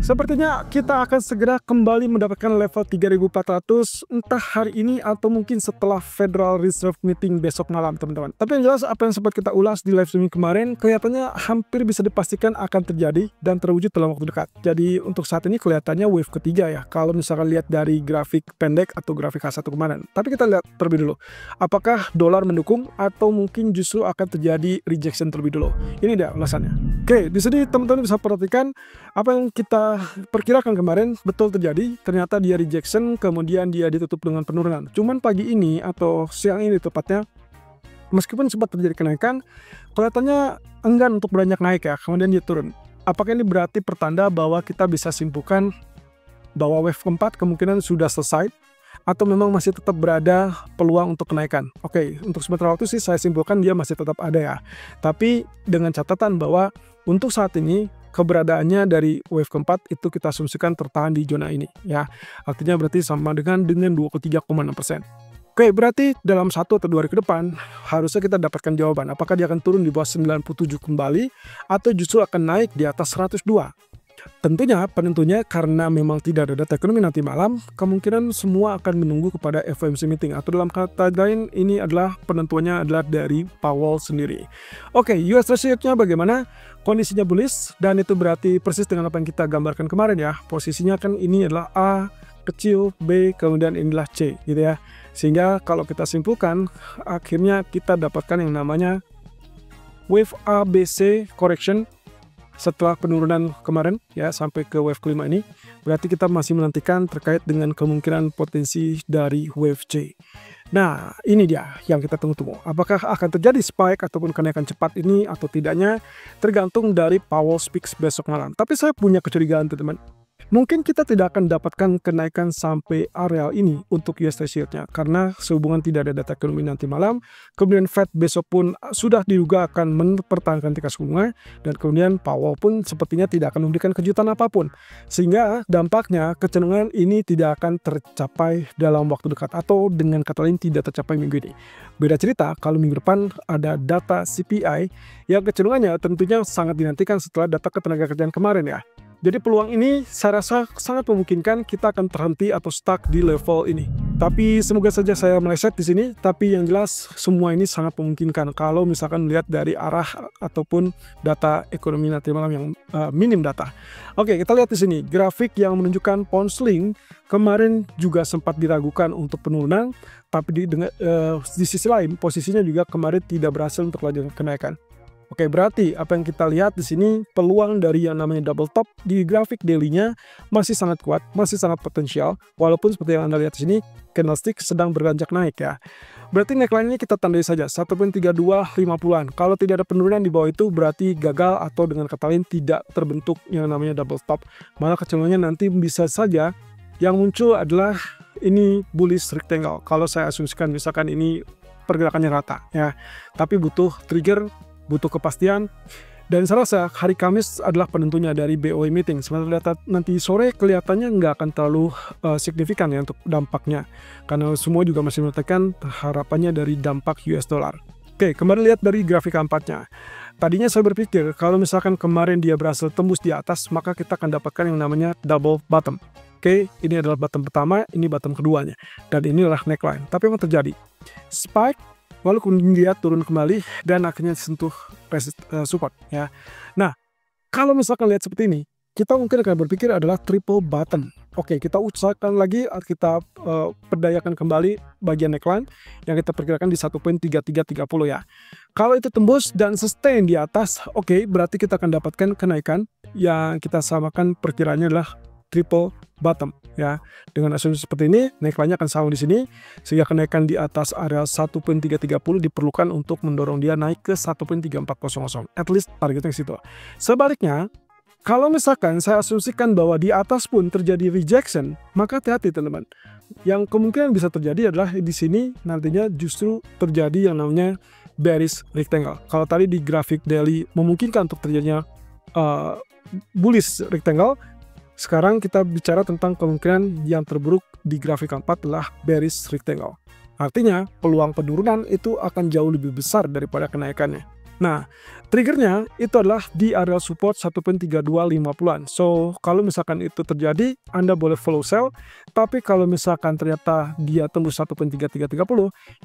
Sepertinya kita akan segera kembali mendapatkan level 3400 entah hari ini atau mungkin setelah Federal Reserve Meeting besok malam, teman-teman. Tapi yang jelas apa yang sempat kita ulas di live streaming kemarin kelihatannya hampir bisa dipastikan akan terjadi dan terwujud dalam waktu dekat. Jadi untuk saat ini kelihatannya wave ketiga ya, kalau misalkan lihat dari grafik pendek atau grafik H1 kemarin. Tapi kita lihat terlebih dulu, apakah dolar mendukung atau mungkin justru akan terjadi rejection terlebih dulu. Ini dia ulasannya. Oke, di sini teman-teman bisa perhatikan apa yang kita perkirakan kemarin betul terjadi. Ternyata dia rejection, kemudian dia ditutup dengan penurunan. Cuman pagi ini atau siang ini tepatnya, meskipun sempat terjadi kenaikan, kelihatannya enggan untuk beranjak naik ya, kemudian dia turun. Apakah ini berarti pertanda bahwa kita bisa simpulkan bahwa wave keempat kemungkinan sudah selesai, atau memang masih tetap berada peluang untuk kenaikan? Oke, untuk sementara waktu sih saya simpulkan dia masih tetap ada ya. Tapi dengan catatan bahwa untuk saat ini keberadaannya dari wave keempat itu kita asumsikan tertahan di zona ini ya. Artinya berarti sama dengan 23,6%. Oke, berarti dalam 1 atau 2 hari ke depan harusnya kita dapatkan jawaban apakah dia akan turun di bawah 97 kembali atau justru akan naik di atas 102. Tentunya penentunya karena memang tidak ada data ekonomi nanti malam, kemungkinan semua akan menunggu kepada FOMC meeting, atau dalam kata lain ini adalah penentuannya adalah dari Powell sendiri. Oke, US Treasury-nya bagaimana? Kondisinya bullish dan itu berarti persis dengan apa yang kita gambarkan kemarin ya. Posisinya kan ini adalah A kecil, B, kemudian inilah C gitu ya. Sehingga kalau kita simpulkan akhirnya kita dapatkan yang namanya wave ABC correction setelah penurunan kemarin ya sampai ke wave kelima ini. Berarti kita masih menantikan terkait dengan kemungkinan potensi dari wave C. Nah, ini dia yang kita tunggu-tunggu. Apakah akan terjadi spike ataupun kenaikan cepat ini atau tidaknya tergantung dari Powell speaks besok malam. Tapi saya punya kecurigaan teman-teman. Mungkin kita tidak akan dapatkan kenaikan sampai areal ini untuk US Treasury-nya karena sehubungan tidak ada data ekonomi nanti malam, kemudian Fed besok pun sudah diduga akan mempertahankan tingkat suku bunga dan kemudian Powell pun sepertinya tidak akan memberikan kejutan apapun. Sehingga dampaknya kecenderungan ini tidak akan tercapai dalam waktu dekat atau dengan kata lain tidak tercapai minggu ini. Beda cerita kalau minggu depan ada data CPI yang kecenderungannya tentunya sangat dinantikan setelah data ketenagakerjaan kemarin ya. Jadi peluang ini saya rasa sangat memungkinkan kita akan terhenti atau stuck di level ini. Tapi semoga saja saya meleset di sini. Tapi yang jelas semua ini sangat memungkinkan kalau misalkan melihat dari arah ataupun data ekonomi nanti malam yang minim data. Oke, kita lihat di sini grafik yang menunjukkan pound sterling kemarin juga sempat diragukan untuk penurunan. Tapi di sisi lain posisinya juga kemarin tidak berhasil untuk lanjut kenaikan. Oke, berarti apa yang kita lihat di sini peluang dari yang namanya double top di grafik daily-nya masih sangat kuat, masih sangat potensial. Walaupun seperti yang Anda lihat di sini, candlestick sedang beranjak naik ya. Berarti neckline-nya kita tandai saja 1.3250-an. Kalau tidak ada penurunan di bawah itu berarti gagal atau dengan kata lain tidak terbentuk yang namanya double top. Malah kecenderungannya nanti bisa saja yang muncul adalah ini bullish rectangle. Kalau saya asumsikan misalkan ini pergerakannya rata ya. Tapi butuh trigger, butuh kepastian, dan saya rasa hari Kamis adalah penentunya dari BOE meeting. Sementara data nanti sore kelihatannya nggak akan terlalu signifikan ya untuk dampaknya, karena semua juga masih menentukan harapannya dari dampak US dollar. Oke, kembali lihat dari grafik keempatnya. Tadinya saya berpikir kalau misalkan kemarin dia berhasil tembus di atas, maka kita akan dapatkan yang namanya double bottom. Oke, ini adalah bottom pertama, ini bottom keduanya, dan ini adalah neckline. Tapi yang terjadi spike, lalu kemudian dia turun kembali dan akhirnya disentuh support ya. Nah, kalau misalkan lihat seperti ini, kita mungkin akan berpikir adalah triple bottom. Oke, kita usahakan lagi, kita perdayakan kembali bagian neckline yang kita perkirakan di 1.3330 ya. Kalau itu tembus dan sustain di atas, oke, berarti kita akan dapatkan kenaikan yang kita samakan perkiraannya adalah triple bottom ya. Dengan asumsi seperti ini, neckline-nya akan sama di sini sehingga kenaikan di atas area 1.330 diperlukan untuk mendorong dia naik ke 1.3400. At least targetnya ke situ. Sebaliknya, kalau misalkan saya asumsikan bahwa di atas pun terjadi rejection, maka hati-hati teman-teman. Yang kemungkinan bisa terjadi adalah di sini nantinya justru terjadi yang namanya bearish rectangle. Kalau tadi di grafik daily memungkinkan untuk terjadinya bullish rectangle, sekarang kita bicara tentang kemungkinan yang terburuk di grafik keempat adalah bearish rectangle. Artinya peluang penurunan itu akan jauh lebih besar daripada kenaikannya. Nah, triggernya itu adalah di area support 1.3250-an. So, kalau misalkan itu terjadi, Anda boleh follow sell. Tapi kalau misalkan ternyata dia tembus 1.3330,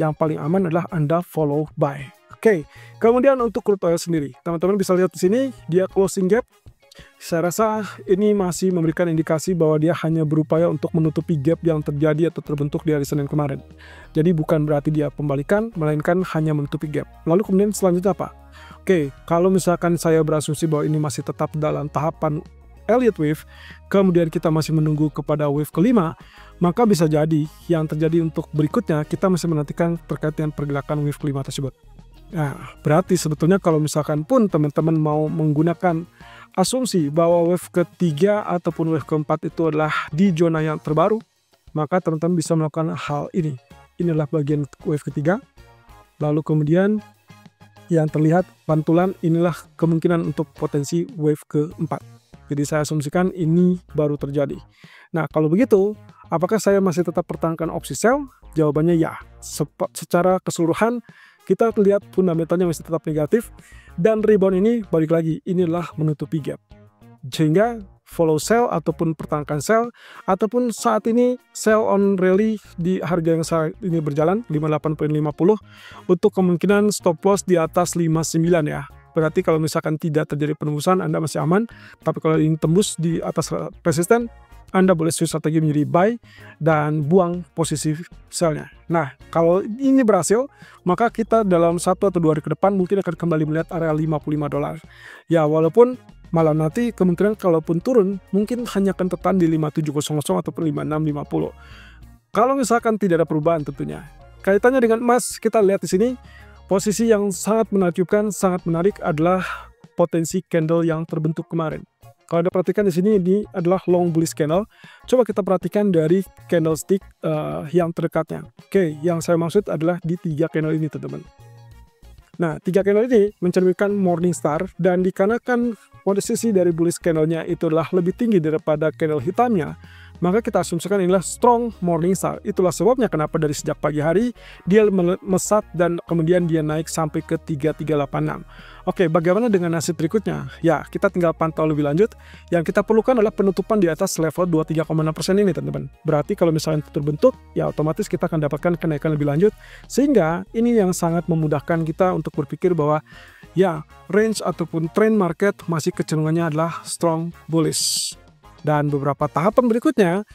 yang paling aman adalah Anda follow buy. Oke, kemudian untuk crude oil sendiri, teman-teman bisa lihat di sini dia closing gap. Saya rasa ini masih memberikan indikasi bahwa dia hanya berupaya untuk menutupi gap yang terjadi atau terbentuk di hari Senin kemarin. Jadi bukan berarti dia pembalikan, melainkan hanya menutupi gap. Lalu kemudian selanjutnya apa? Oke, kalau misalkan saya berasumsi bahwa ini masih tetap dalam tahapan Elliott Wave, kemudian kita masih menunggu kepada wave kelima, maka bisa jadi yang terjadi untuk berikutnya kita masih menantikan terkait dengan pergerakan wave kelima tersebut. Nah, berarti sebetulnya kalau misalkan pun teman-teman mau menggunakan asumsi bahwa wave ketiga ataupun wave keempat itu adalah di zona yang terbaru, maka teman-teman bisa melakukan hal ini. Inilah bagian wave ketiga, lalu kemudian yang terlihat pantulan inilah kemungkinan untuk potensi wave keempat. Jadi saya asumsikan ini baru terjadi. Nah, kalau begitu, apakah saya masih tetap pertahankan opsi sell? Jawabannya ya. Secara keseluruhan, kita lihat fundamentalnya masih tetap negatif. Dan rebound ini, balik lagi, inilah menutupi gap. Sehingga follow sell ataupun pertahankan sell, ataupun saat ini sell on rally di harga yang saat ini berjalan 58.50 untuk kemungkinan stop loss di atas 59 ya. Berarti kalau misalkan tidak terjadi penembusan Anda masih aman, tapi kalau ingin tembus di atas resisten, Anda boleh switch strategi menjadi buy dan buang posisi sellnya. Nah, kalau ini berhasil, maka kita dalam 1 atau 2 hari ke depan mungkin akan kembali melihat area $55. Ya, walaupun malah nanti kemungkinan kalaupun turun, mungkin hanya akan tertahan di 5700 ataupun 5650. Kalau misalkan tidak ada perubahan tentunya. Kaitannya dengan emas, kita lihat di sini, posisi yang sangat menakjubkan, sangat menarik adalah potensi candle yang terbentuk kemarin. Kalau Anda perhatikan di sini, ini adalah long bullish candle. Coba kita perhatikan dari candlestick yang terdekatnya. Oke, yang saya maksud adalah di 3 candle ini, teman-teman. Nah, 3 candle ini mencerminkan Morningstar, dan dikarenakan posisi dari bullish candle-nya itu adalah lebih tinggi daripada candle hitamnya, maka kita asumsikan inilah strong Morningstar. Itulah sebabnya kenapa dari sejak pagi hari dia mesat dan kemudian dia naik sampai ke 3386. Oke, bagaimana dengan nasib berikutnya? Ya, kita tinggal pantau lebih lanjut. Yang kita perlukan adalah penutupan di atas level 23,6% ini, teman-teman. Berarti kalau misalnya itu terbentuk, ya otomatis kita akan dapatkan kenaikan lebih lanjut. Sehingga ini yang sangat memudahkan kita untuk berpikir bahwa ya, range ataupun trend market masih kecenderungannya adalah strong bullish. Dan beberapa tahapan berikutnya,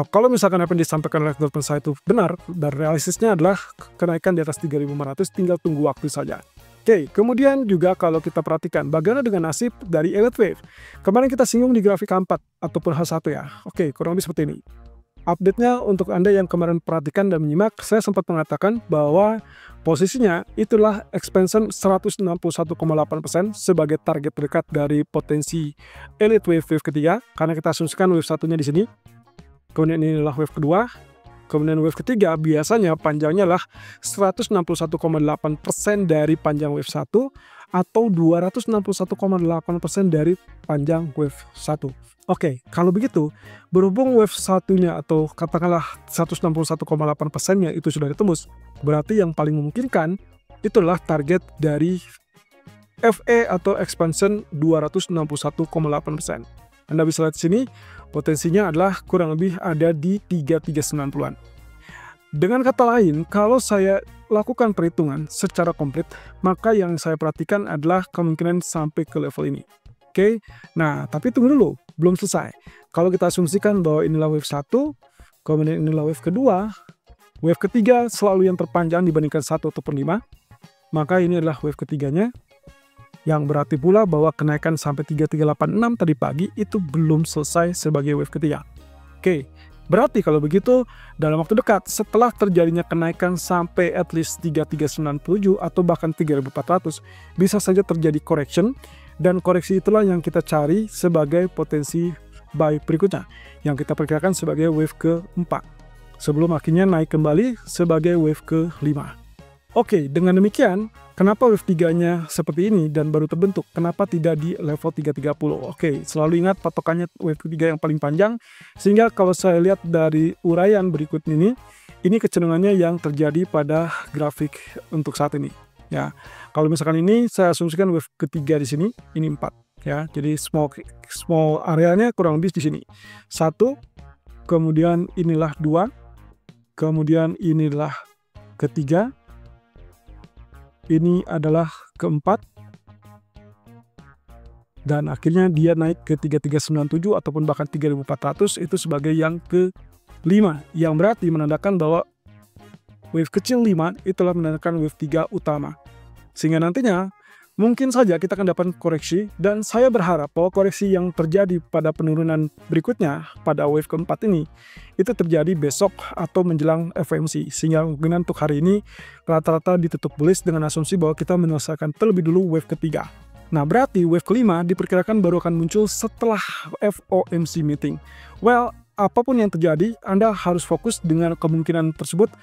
kalau misalkan apa yang disampaikan oleh Dr. saya itu benar, dan realistisnya adalah kenaikan di atas 3.500, tinggal tunggu waktu saja. Oke, kemudian juga kalau kita perhatikan bagaimana dengan nasib dari Elliott Wave. Kemarin kita singgung di grafik H4 ataupun H1 ya. Oke, kurang lebih seperti ini. Update-nya untuk Anda yang kemarin perhatikan dan menyimak, saya sempat mengatakan bahwa posisinya itulah expansion 161,8% sebagai target terdekat dari potensi Elliott Wave ketiga, karena kita asumsikan wave satunya di sini. Kemudian ini adalah wave kedua. Kemudian wave ketiga biasanya panjangnya adalah 161,8% dari panjang wave 1 atau 261,8% dari panjang wave 1. Oke, kalau begitu, berhubung wave satunya atau katakanlah 161,8%-nya itu sudah ditembus, berarti yang paling memungkinkan itu adalah target dari FE atau expansion 261,8%. Anda bisa lihat di sini, potensinya adalah kurang lebih ada di 3390-an. Dengan kata lain, kalau saya lakukan perhitungan secara komplit, maka yang saya perhatikan adalah kemungkinan sampai ke level ini. Oke, nah tapi tunggu dulu, belum selesai. Kalau kita asumsikan bahwa inilah wave 1, kemudian inilah wave kedua, wave ketiga selalu yang terpanjang dibandingkan 1 ataupun 5, maka ini adalah wave ketiganya, yang berarti pula bahwa kenaikan sampai 3386 tadi pagi itu belum selesai sebagai wave ketiga. Oke, berarti kalau begitu dalam waktu dekat setelah terjadinya kenaikan sampai at least 3397 atau bahkan 3400 bisa saja terjadi correction, dan koreksi itulah yang kita cari sebagai potensi buy berikutnya yang kita perkirakan sebagai wave keempat sebelum akhirnya naik kembali sebagai wave kelima. Oke, dengan demikian, kenapa wave 3-nya seperti ini dan baru terbentuk? Kenapa tidak di level 330? Oke, selalu ingat patokannya wave ketiga yang paling panjang, sehingga kalau saya lihat dari uraian berikut ini kecenderungannya yang terjadi pada grafik untuk saat ini. ya. Kalau misalkan ini saya asumsikan wave ketiga di sini, ini 4 ya. Jadi small areanya kurang lebih di sini. 1, kemudian inilah 2, kemudian inilah ketiga, ini adalah keempat, dan akhirnya dia naik ke 3397 ataupun bahkan 3400 itu sebagai yang ke-5, yang berarti menandakan bahwa wave kecil 5 itulah menandakan wave 3 utama. Sehingga nantinya mungkin saja kita akan dapat koreksi, dan saya berharap bahwa koreksi yang terjadi pada penurunan berikutnya pada wave keempat ini itu terjadi besok atau menjelang FOMC, sehingga mungkin untuk hari ini rata-rata ditutup bullish dengan asumsi bahwa kita menyelesaikan terlebih dulu wave ketiga. Nah, berarti wave kelima diperkirakan baru akan muncul setelah FOMC meeting. Well, apapun yang terjadi, Anda harus fokus dengan kemungkinan tersebut.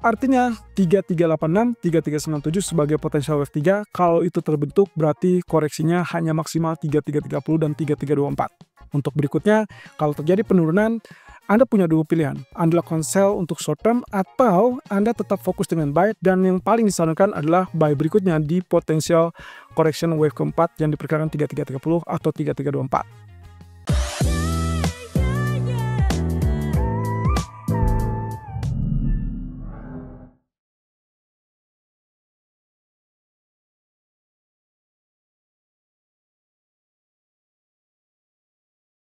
Artinya 3386, 3397 sebagai potensial wave 3. Kalau itu terbentuk berarti koreksinya hanya maksimal 3330 dan 3324. Untuk berikutnya, kalau terjadi penurunan, Anda punya dua pilihan. Anda lakukan sell untuk short term atau Anda tetap fokus dengan buy, dan yang paling disarankan adalah buy berikutnya di potensial correction wave keempat yang diperkirakan 3330 atau 3324.